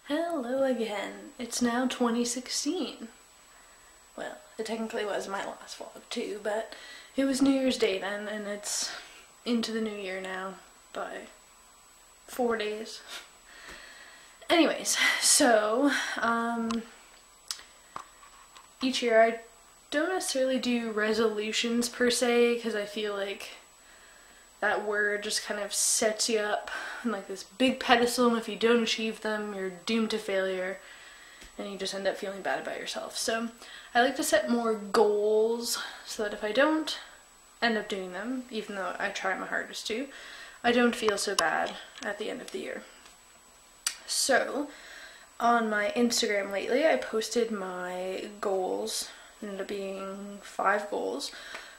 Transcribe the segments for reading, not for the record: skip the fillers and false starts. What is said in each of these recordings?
Hello again. It's now 2016. Well, it technically was my last vlog too, but it was New Year's Day then, and it's into the new year now by 4 days. Anyways, so, each year I don't necessarily do resolutions per se, because I feel like that word just kind of sets you up on like this big pedestal, and if you don't achieve them, you're doomed to failure, and you just end up feeling bad about yourself. So I like to set more goals so that if I don't end up doing them, even though I try my hardest to, I don't feel so bad at the end of the year. So on my Instagram lately, I posted my goals. It ended up being 5 goals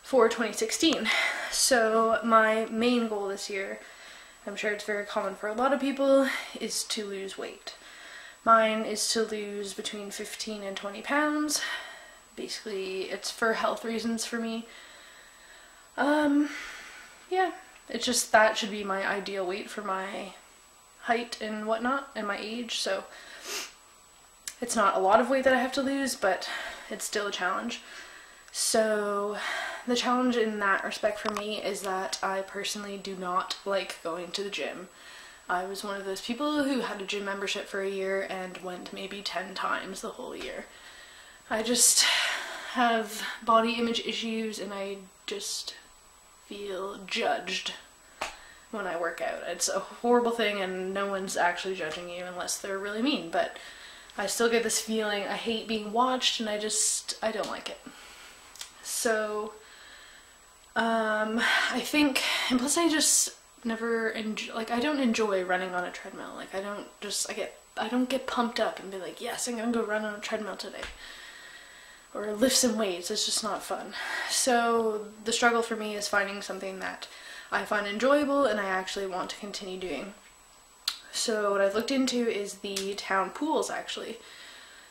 for 2016. So my main goal this year, I'm sure it's very common for a lot of people, is to lose weight. Mine is to lose between 15 and 20 pounds. Basically, it's for health reasons for me. Yeah, it's just that should be my ideal weight for my height and whatnot and my age, so it's not a lot of weight that I have to lose, but it's still a challenge. So the challenge in that respect for me is that I personally do not like going to the gym. I was one of those people who had a gym membership for a year and went maybe 10 times the whole year. I just have body image issues, and I just feel judged when I work out. It's a horrible thing, and no one's actually judging you unless they're really mean, but I still get this feeling I hate being watched, and I don't like it. So, I think, and plus I just never enjoy, like, I don't enjoy running on a treadmill. Like, I don't get pumped up and be like, yes, I'm gonna go run on a treadmill today. Or lift some weights. It's just not fun. So the struggle for me is finding something that I find enjoyable and I actually want to continue doing. So what I've looked into is the town pools, actually.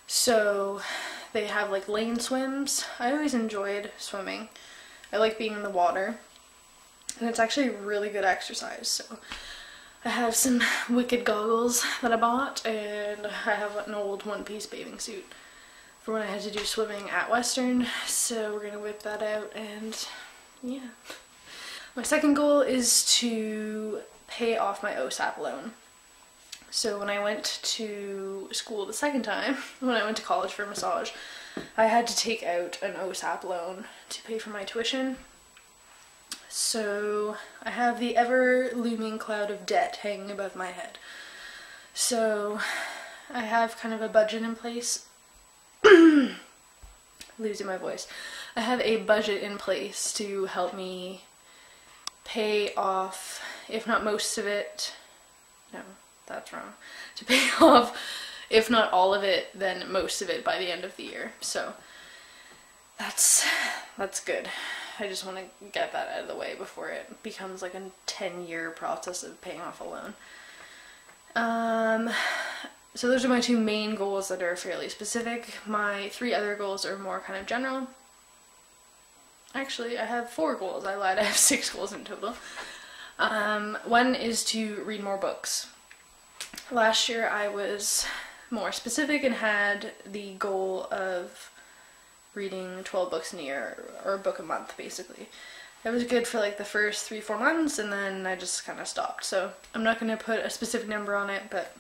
So they have like lane swims. I always enjoyed swimming. I like being in the water, and it's actually really good exercise. So I have some wicked goggles that I bought, and I have an old one-piece bathing suit for when I had to do swimming at Western, so we're gonna whip that out, and yeah. My second goal is to pay off my OSAP loan. So when I went to school the second time, when I went to college for massage, I had to take out an OSAP loan to pay for my tuition. So I have the ever looming cloud of debt hanging above my head. So I have kind of a budget in place. Losing my voice. I have a budget in place to help me pay off, if not most of it, no, that's wrong, to pay off, if not all of it, then most of it by the end of the year. So that's good. I just want to get that out of the way before it becomes like a 10-year process of paying off a loan. So those are my 2 main goals that are fairly specific. My 3 other goals are more kind of general. Actually, I have 4 goals. I lied. I have 6 goals in total. One is to read more books. Last year I was more specific and had the goal of reading 12 books in a year, or a book a month, basically. It was good for like the first 3-4 months, and then I just kind of stopped. So I'm not going to put a specific number on it, but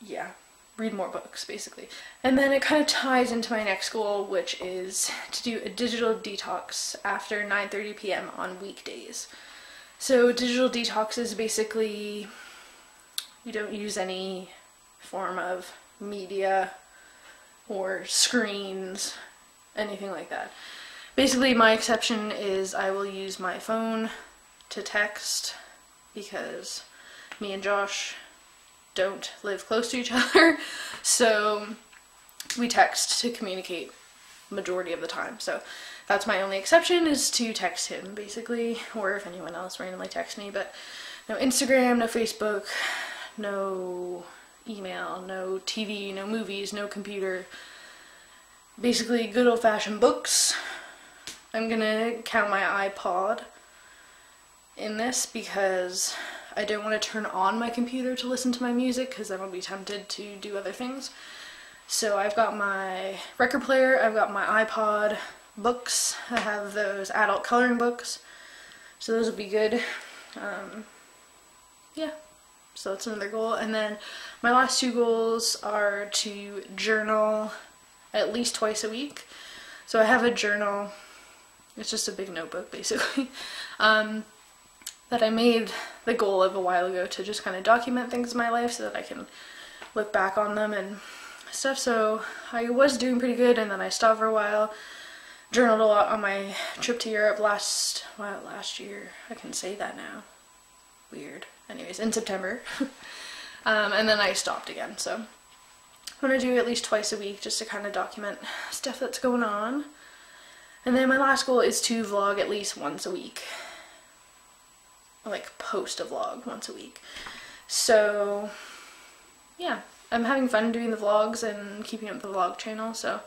yeah, read more books, basically. And then it kind of ties into my next goal, which is to do a digital detox after 9:30 p.m. on weekdays. So digital detox is basically, you don't use any form of media or screens, anything like that. Basically, my exception is I will use my phone to text, because me and Josh don't live close to each other, so we text to communicate majority of the time. So that's my only exception, is to text him, basically, or if anyone else randomly texts me. But no Instagram, no Facebook, no email, no TV, no movies, no computer. Basically good old-fashioned books. I'm gonna count my iPod in this because I don't want to turn on my computer to listen to my music because then I'll be tempted to do other things. So I've got my record player, I've got my iPod, books, I have those adult coloring books, so those will be good. Yeah, so that's another goal. And then my last 2 goals are to journal at least twice a week. So I have a journal, it's just a big notebook basically, that I made the goal of a while ago to just kind of document things in my life so that I can look back on them and stuff. So I was doing pretty good, and then I stopped for a while. Journaled a lot on my trip to Europe last year. I can say that now. Weird. Anyways, in September. And then I stopped again. So I'm gonna do at least twice a week just to kind of document stuff that's going on. And then my last goal is to vlog at least once a week. Like post a vlog once a week. So yeah, I'm having fun doing the vlogs and keeping up the vlog channel, so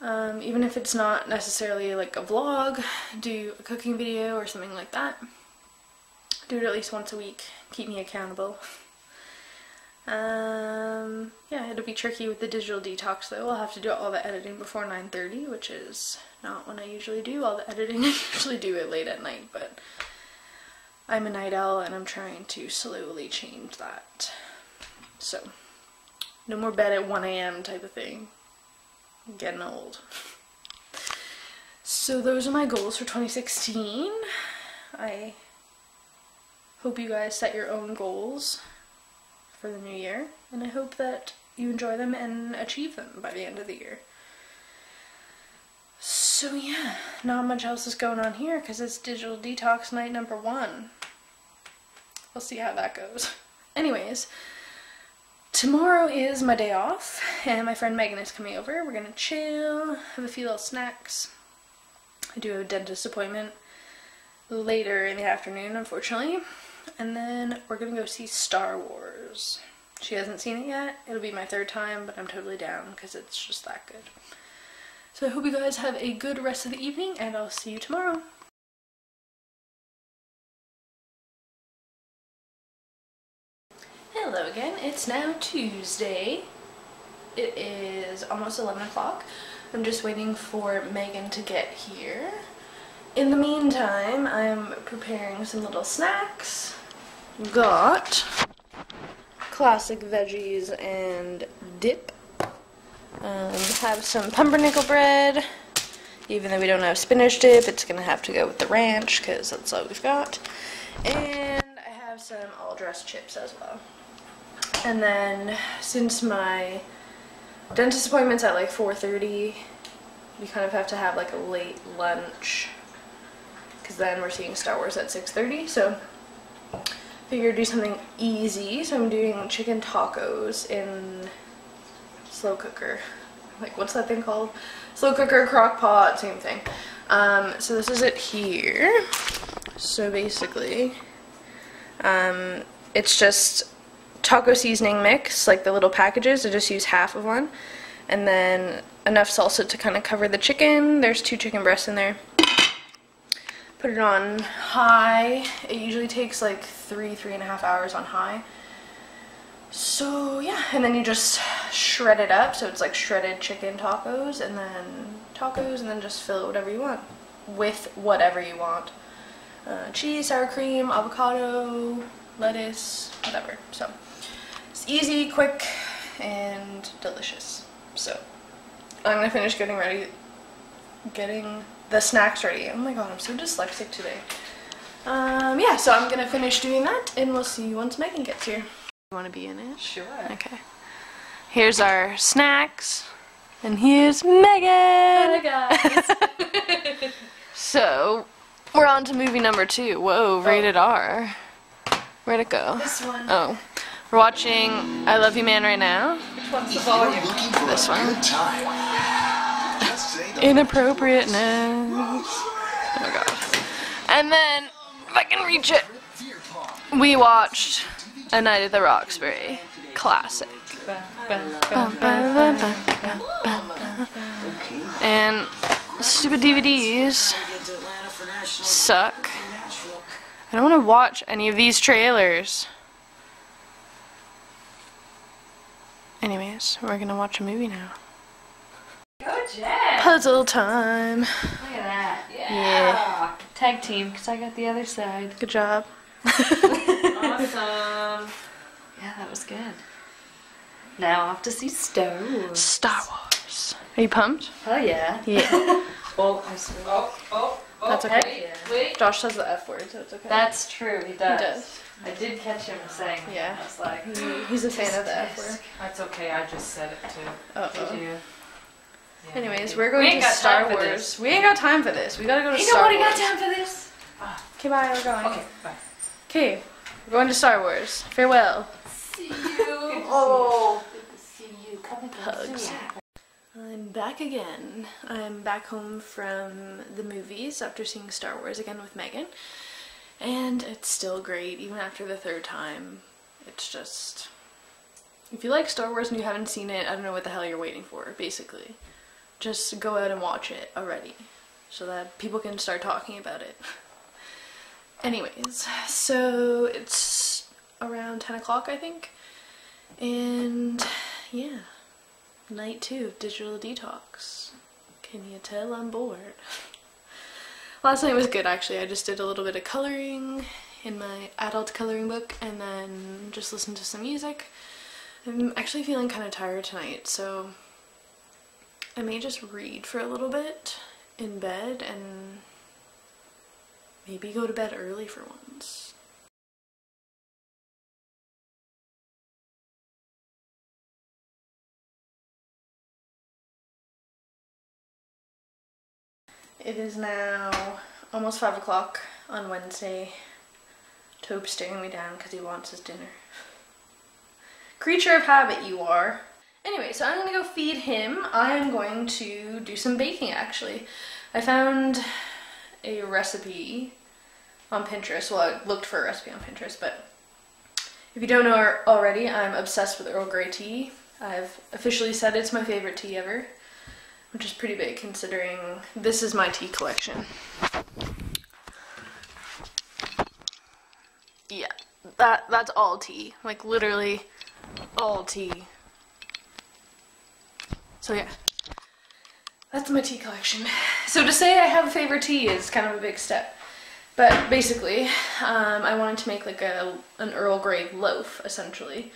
even if it's not necessarily like a vlog, do a cooking video or something like that. Do it at least once a week, keep me accountable. Yeah, it'll be tricky with the digital detox though. I'll have to do all the editing before 9:30, which is not when I usually do all the editing. I usually do it late at night, but I'm a night owl and I'm trying to slowly change that. So, no more bed at 1 AM type of thing. I'm getting old. So those are my goals for 2016. I hope you guys set your own goals for the new year, and I hope that you enjoy them and achieve them by the end of the year. So yeah, not much else is going on here because it's digital detox night number 1. We'll see how that goes. Anyways, tomorrow is my day off, and my friend Megan is coming over. We're gonna chill, have a few little snacks. I do have a dentist appointment later in the afternoon, unfortunately. And then we're gonna go see Star Wars. She hasn't seen it yet. It'll be my 3rd time, but I'm totally down because it's just that good. So I hope you guys have a good rest of the evening, and I'll see you tomorrow. Hello again, it's now Tuesday. It is almost 11 o'clock. I'm just waiting for Megan to get here. In the meantime, I'm preparing some little snacks. Got classic veggies and dip. Have some pumpernickel bread. Even though we don't have spinach dip, it's gonna have to go with the ranch because that's all we've got. And I have some all-dressed chips as well. And then, since my dentist appointment's at like 4:30, we kind of have to have like a late lunch, because then we're seeing Star Wars at 6:30, so figured do something easy. So I'm doing chicken tacos in slow cooker. Like, what's that thing called? Slow cooker, crock pot, same thing. So this is it here. So basically, it's just taco seasoning mix, like the little packages. I just use half of one, and then enough salsa to kind of cover the chicken. There's 2 chicken breasts in there. Put it on high. It usually takes like 3.5 hours on high. So yeah, and then you just shred it up, so it's like shredded chicken tacos, and then just fill it whatever you want, with whatever you want. Cheese, sour cream, avocado, lettuce, whatever. So it's easy, quick, and delicious. So I'm gonna finish getting the snacks ready. Oh my god, I'm so dyslexic today. Yeah, so I'm gonna finish doing that, and we'll see you once Megan gets here. You want to be in it? Sure. Okay. Here's our snacks, and here's Megan! Hi guys! So, we're on to movie number 2. Whoa, rated R. Where'd it go? This one. Oh. We're watching I Love You Man right now. Which one's the volume? This one. Inappropriateness. Oh my god. And then, if I can reach it, we watched A Night at the Roxbury. Classic. And stupid DVDs suck. I don't want to watch any of these trailers. Anyways, we're gonna watch a movie now. Go Jen! Puzzle time. Look at that. Yeah. Tag team, because I got the other side. Good job. Awesome. Yeah, that was good. Now off to see Star Wars. Star Wars. Are you pumped? Oh yeah. Yeah. Oh, I swear. Oh. That's okay. Heck yeah. Wait. Josh says the F word, so it's okay. That's true, he does. He does. I did catch him saying that. Yeah. I was like, He's a fan of the F word. That's okay, I just said it too. Uh-oh. did you? Yeah. Anyways, we're going to got Star time for Wars. this. We ain't got time for this. We gotta go to Ain't Star nobody Wars. got time for this. Okay, bye, we're going. Okay, bye. Okay, we're going to Star Wars. Farewell. See you. Oh, good to see you. Come again. Hugs. I'm back again. I'm back home from the movies after seeing Star Wars again with Megan. And it's still great, even after the third time. It's just... If you like Star Wars and you haven't seen it, I don't know what the hell you're waiting for, basically. Just go out and watch it already, so that people can start talking about it. Anyways, so it's around 10 o'clock, I think. And yeah. Night 2 of Digital Detox. Can you tell I'm bored? Last night was good actually. I just did a little bit of coloring in my adult coloring book and then just listened to some music. I'm actually feeling kind of tired tonight, so I may just read for a little bit in bed and maybe go to bed early for once. It is now almost 5 o'clock on Wednesday. Tobe's staring me down because he wants his dinner. Creature of habit you are. Anyway, so I'm gonna go feed him. I'm going to do some baking actually. I found a recipe on Pinterest. Well, I looked for a recipe on Pinterest, but if you don't know already, I'm obsessed with Earl Grey tea. I've officially said it's my favorite tea ever, which is pretty big considering this is my tea collection. Yeah, that's all tea, like literally all tea. So yeah, that's my tea collection. So to say I have a favorite tea is kind of a big step, but basically I wanted to make like an Earl Grey loaf essentially.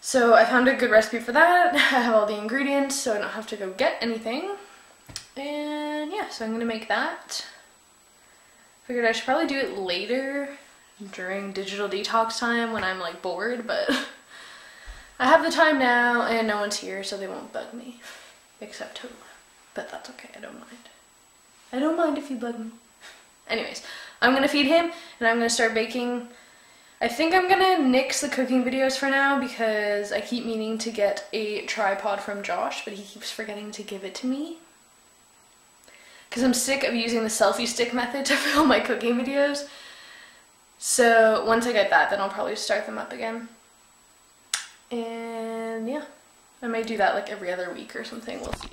So I found a good recipe for that. I have all the ingredients so I don't have to go get anything. And yeah, so I'm gonna make that. Figured I should probably do it later during digital detox time when I'm like bored, but I have the time now and no one's here so they won't bug me. Except Tobe. But that's okay, I don't mind. I don't mind if you bug me. Anyways, I'm gonna feed him and I'm gonna start baking. I think I'm gonna nix the cooking videos for now because I keep meaning to get a tripod from Josh, but he keeps forgetting to give it to me. Because I'm sick of using the selfie stick method to film my cooking videos. So once I get that, then I'll probably start them up again. And yeah, I might do that like every other week or something, we'll see.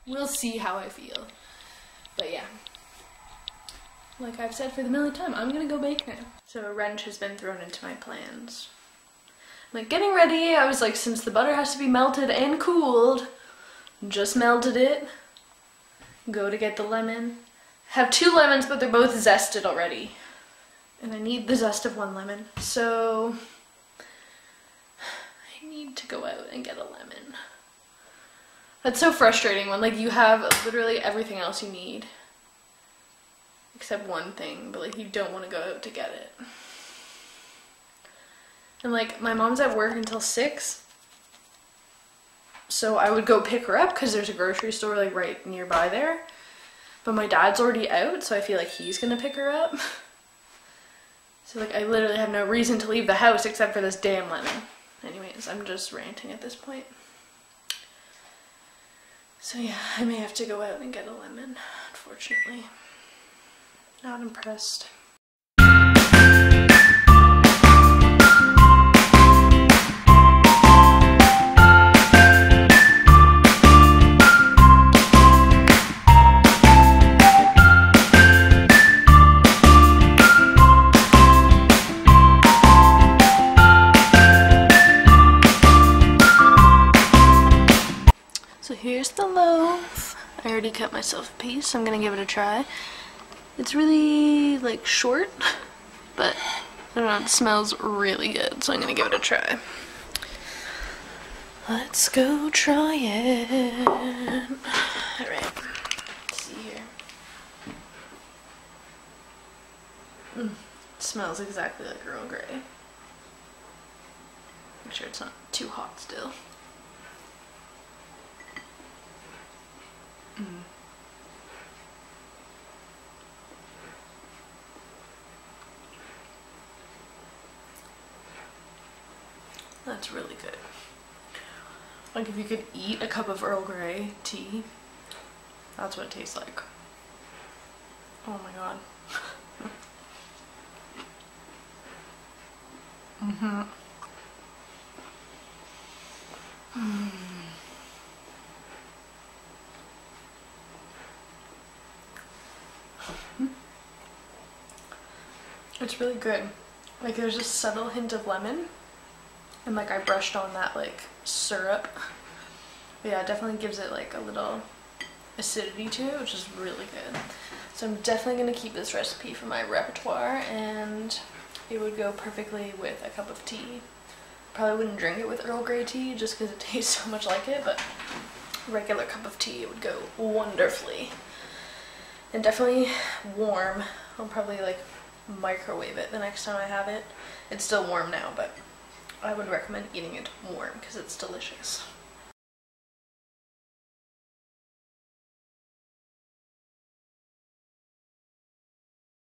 We'll see how I feel. But yeah. Like I've said for the millionth time, I'm gonna go bake now. So a wrench has been thrown into my plans. I'm like getting ready, I was like, since the butter has to be melted and cooled, just melted it. Go to get the lemon. Have 2 lemons, but they're both zested already. And I need the zest of 1 lemon. So I need to go out and get a lemon. That's so frustrating when like you have literally everything else you need. Except one thing, but like you don't want to go out to get it. And like my mom's at work until 6, so I would go pick her up because there's a grocery store like right nearby there, but my dad's already out, so I feel like he's gonna pick her up. So like I literally have no reason to leave the house except for this damn lemon. Anyways, I'm just ranting at this point. So yeah, I may have to go out and get a lemon, unfortunately. Not impressed. here's the loaf. I already cut myself a piece, so I'm gonna give it a try. It's really like short, but I don't know, it smells really good, so I'm gonna give it a try. Let's go try it. Alright, let's see here. It smells exactly like Earl Grey. Make sure it's not too hot still. That's really good. Like if you could eat a cup of Earl Grey tea, that's what it tastes like. Oh my god. It's really good. Like there's a subtle hint of lemon, and like I brushed on that like syrup. But yeah, it definitely gives it like a little acidity to it, which is really good. So I'm definitely gonna keep this recipe for my repertoire, and it would go perfectly with a cup of tea. Probably wouldn't drink it with Earl Grey tea just because it tastes so much like it, but a regular cup of tea, it would go wonderfully. And definitely warm. I'll probably like microwave it the next time I have it. It's still warm now, but I would recommend eating it warm because it's delicious.